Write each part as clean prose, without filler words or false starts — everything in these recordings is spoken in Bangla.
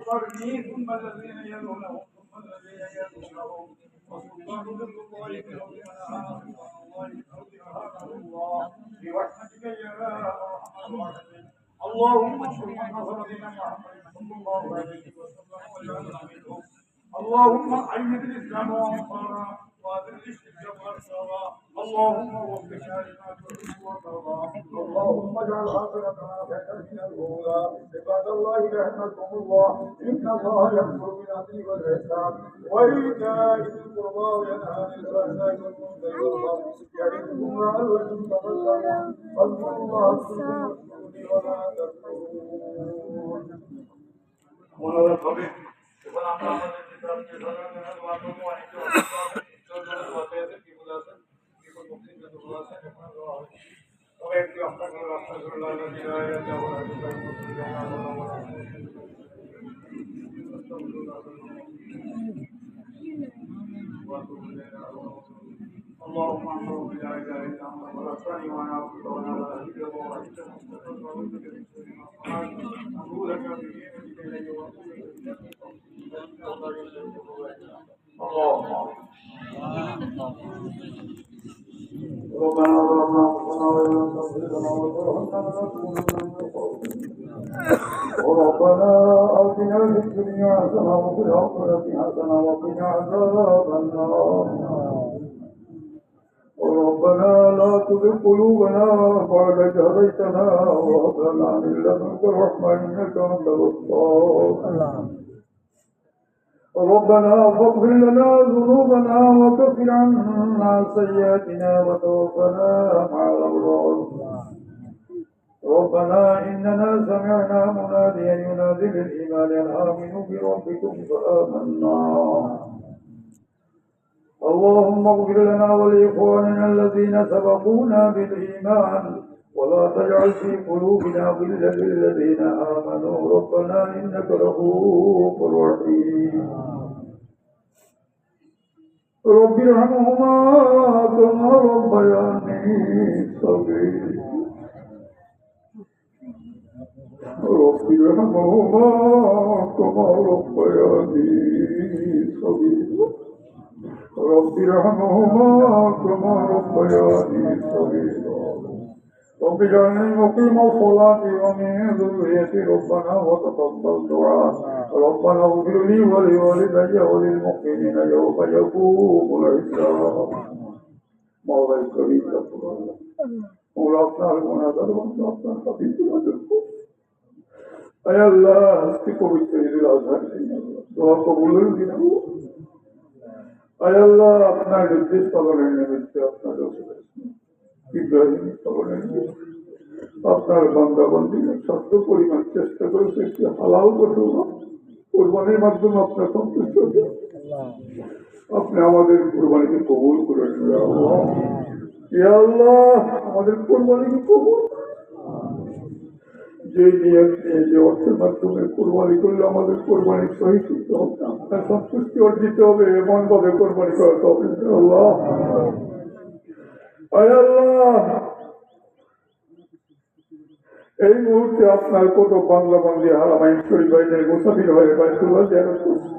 قرني ثم الذين يلونهم ثم الذين يلونهم وسلطان بالقوة الله برحمتك يا أرحم الراحمين. اللهم اشف من نصر دين محمد صلى الله عليه وسلم واجعلنا منهم. اللهم أيد الإسلام وأنصاره وأذل الشرك والنصارى. اللهم وفقنا لما تحب وترضى. اللهم اجعل آخرتنا خيرا من الأولى. عباد الله رحمكم الله، إن الله يأمر بالعدل والإحسان وإيتاء ذي القربى وينهى عن الفحشاء والمنكر والبغي يعظكم لعلكم تذكرون. فاذكروا الله يذكركم ولا تكفرون. মনোরম হবে এবং আমরা আমাদের কিতাবকে সাধারণ মাধ্যমে অনেক আছে বিপদ আছে বিপদ মুক্তির জন্য বলা আছে এখন দেওয়া হয়। তবে একটু আপনাকে রাস্তা করে লাগা اللهم انصر بلا اله الا انت ولا ثاني وانا عبدك وانا لا اله الا انت مستغفرك واتوب اليك اقول لك بيمينك الي واقول لك اللهم ربنا ظلمنا انفسنا وان لم تغفر لنا وترحمنا لنكونن من الخاسرين. ربنا آتنا في الدنيا حسنة وفي الآخرة حسنة وقنا عذاب النار. ربنا لا تزغ قلوبنا بعد إذ هديتنا وهب لنا من لدنك رحمة إنك أنت الوهاب. ربنا فاغفر لنا ذنوبنا وكفر عنا سيئاتنا وتوفنا مع الأبرار. ربنا إننا سمعنا مناديا ينادي للإيمان أن آمنوا بربكم فآمنا. اللهم اغفر لنا ولإخواننا الذين سبقونا بالإيمان ولا تجعل في قلوبنا غلا للذين آمنوا ربنا إنك رؤوف رحيم. رب ارحمهما كما ربياني صغيرا. رب ارحمهما كما ربياني صغيرا. رب ارحمهما كما ربياني صغيرا. رب اجعلني مقيم الصلاة ومن ذريتي ربنا وتقبل دعاء. ربنا اغفر لي ولوالدي وللمؤمنين يوم يقوم الحساب. مولاي الكريم مولا আপনার গুনাহগার বান্দা আপনার হাবিবের আদর্শ আয় আল্লাহ আজকে পবিত্র ঈদুল আজহার দিন দোয়া কবুলের দিন আয় আল্লাহ আপনার নির্দেশ পালনের নিমিত্তে আপনার রসুলের ইব্রাহিম পালনের নিমিত্তে আপনার বান্দা বান্দীদের সত্য পরিমাণ চেষ্টা করেছে একটি হালাল পশু কোরবানির মাধ্যমে আপনার সন্তুষ্ট আপনি আমাদের কোরবানিকে কবুল করেন ইয়া আল্লাহ আমাদের কোরবানিকে কবুল যে নিয়ম নিয়ে যে অর্থের মাধ্যমে কোরবানি করলে আমাদের কোরবানি সহি শুদ্ধ হবে আপনার সন্তুষ্টি অর্জিত হবে এমন ভাবে কোরবানি করা হবে আল্লাহ আল্লাহ এই মুহূর্তে আপনার কত বাংলা বাংলি হারামাইন শরীফ বাইনের মুসাফির হয়ে বাইতুল্লাহ জিয়ারত করছে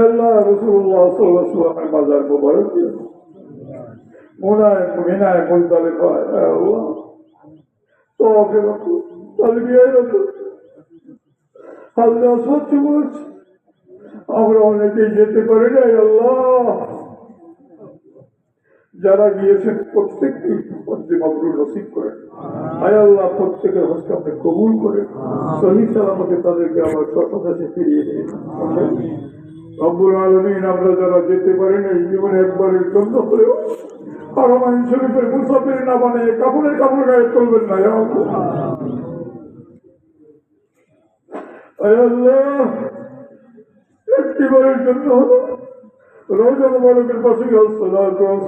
আল্লাহ রাসূলুল্লাহ সাল্লাল্লাহু আলাইহি ওয়াসাল্লামের মাজার মুবারক মুনায় মুমিনায় মুজদালিফায় আল্লাহ তওফিক তালবিয়ায় রাখুন আল্লাহ সত্য বলছি আমরা অনেকেই যেতে পারি না আল্লাহ যারা গিয়েছেন প্রত্যেককে হজ্জে মাবরুর নসিব করেন আয় আল্লাহ প্রত্যেকের হজকে আপনি কবুল করেন সহি সালামতে তাদেরকে আমার স্বদেশে ফিরিয়ে দিন রব্বুল আলামিন আমরা যারা যেতে পারি না এই জীবনে একবারের জন্য হলেও হারামাইন শরীফের মুসাফির না বানিয়ে কাপড়ের কাপড় গায়ে তুলবেন না আয় আল্লাহ একটিবারের জন্য হলো রোজা মুবারকের পাশে সালাম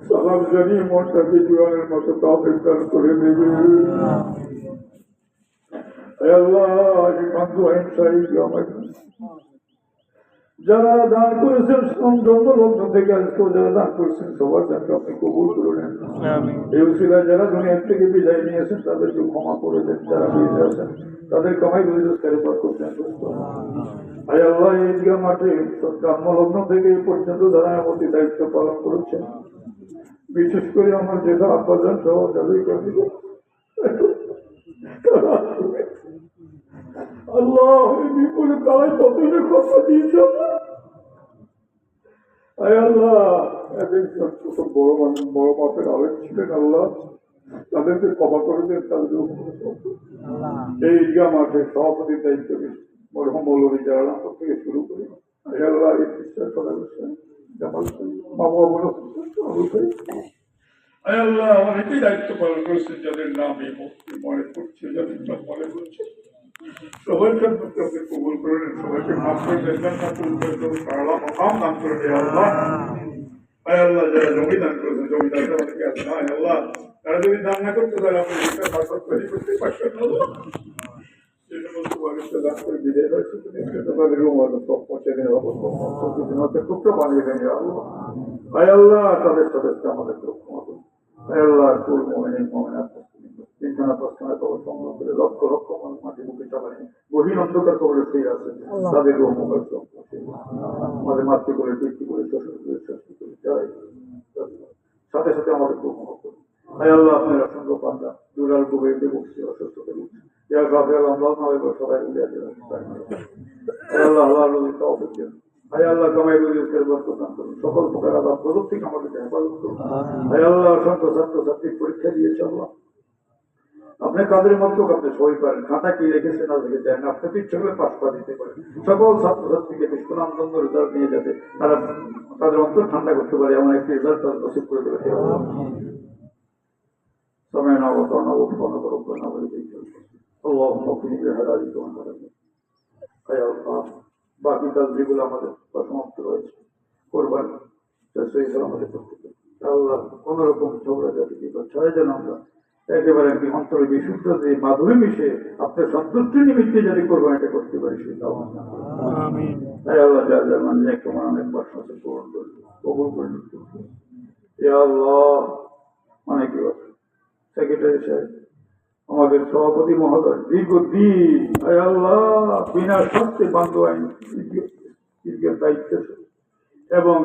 সালাম জানিয়ে মনটাকে জুয়ানের মতো তৌফিক দান করে দেবে আল্লাহ যারা দান করেছেন জন্ম লগ্ন থেকে আজকেও যারা দান করেছেন সবার দানকে আপনি কবুল করে নেন। এই উসিলায় যারা দুনিয়ার থেকে বিদায় নিয়েছেন তাদেরকে ক্ষমা করে দেন, যারা বেঁচে আছেন তাদের কামাই রোজগারে বরকত দেন। আয় আল্লাহ, এই ঈদগাহ মাঠে জন্ম লগ্ন থেকে এই পর্যন্ত যারা এমনটি দায়িত্ব পালন করেছেন, বিশেষ করে আমার যেটা আব্বাজান সহ তাদেরকে আমি আল্লাহ এই বিপুলে তারাই কতটা কথা দিয়েছে। আয় আল্লাহ, একজন বড় মানুষ বড় মাপের আলেম ছিলেন, আল্লাহ তাদেরকে ক্ষমা করে দেন। তাদের এই ঈদগাহ মাঠের সভাপতির দায়িত্ব মরহুম মৌলভী জালাল থেকে শুরু করে আয় আল্লাহ এই বিশ্বাস করা মামা বড় আয় আল্লাহ অনেকেই দায়িত্ব পালন করেছেন, যাদের নাম এই মুক্তি মনে করছে, যাদের নাম মনে করছে, সবাইকে আপনি কবুল করে নেন, সবাইকে মাফ করে দেন, মকাম দান করে দেয় আল্লাহ। আয় আল্লাহ, যারা জমি দান করেছেন জমিদাররা অনেকে আছে না, আয় আল্লাহ তারা যদি দান না করতে তাহলে আপনি করতে পারছেন আল্লাহ। যে সমস্ত মানুষকে দান করে বিদায় হয়েছে তাদেরও সব পৌঁছে দেন, টুকরো বানিয়ে দেন আল্লাহ। আয় আল্লাহ, তাদের সাথে আমাদের ক্ষমা করুন। আয় আল্লাহ, কুল মুমিনিন মুমিনাত তিনখানা পাঁচখানা কবর সংগ্রহ করে লক্ষ লক্ষ মানুষ মাটি মুখে চালানি গহীন অন্ধকার কবরে শুয়ে আছে, তাদের আমাদের মাতৃ করে পিতৃ করে শ্বশুর করে শাস্তি করে যাই সাথে সাথে আমাদের ক্ষমা করুন। আয় আল্লাহ, আপনার অসংখ্য পান্ডা দুরাল কুবেরতে বসছে, অসুস্থতে বসছে, সবাই উঠে আছে। আল্লাহ আল্লাহ আয় আল্লাহ, কামাই রোজগার বরকত দান করুন, সকল প্রকার আলাপ প্রযুক্তি থেকে আমাদেরকে হেফাজত করুন। আয় আল্লাহ, অসংখ্য ছাত্রছাত্রী পরীক্ষা দিয়েছে আল্লাহ, আপনি কাদের মধ্যে আপনি সই পারেন, খাতা কি রেখেছেন না রেখেছেন, আপনি তো ইচ্ছে করে পাশ পা দিতে পারেন। সকল ছাত্রছাত্রীকে সুনামধন্য রেজাল্ট নিয়ে যাতে তারা তাদের অন্তর ঠান্ডা করতে পারে এমন একটি রেজাল্ট তাদের নসিব করে দেবে। সময় নবকরণ অবস্থান করবেন বাকি কাজ যেগুলো আমাদের সমাপ্ত রয়েছে করবেন আমাদের করতে পারি। আল্লাহ কোন রকম ঝগড়া জাতি ছয় যেন আমরা একেবারে অন্তরে বিশুদ্ধ যে মাধুরী মিশে আপনার সন্তুষ্টি নিমিত্তে যদি করবেন এটা করতে পারি সেটা আল্লাহ যা যা মানে তোমার অনেক প্রশ্ন আছে পূরণ করবে কবুল করে নিতে আল্লাহ। অনেকে সেক্রেটারি সাহেব আমাদের সভাপতি মহোদয় দীর্ঘদিন আল্লাহ বিনা শর্তে বান্ধব আইন দায়িত্ব এবং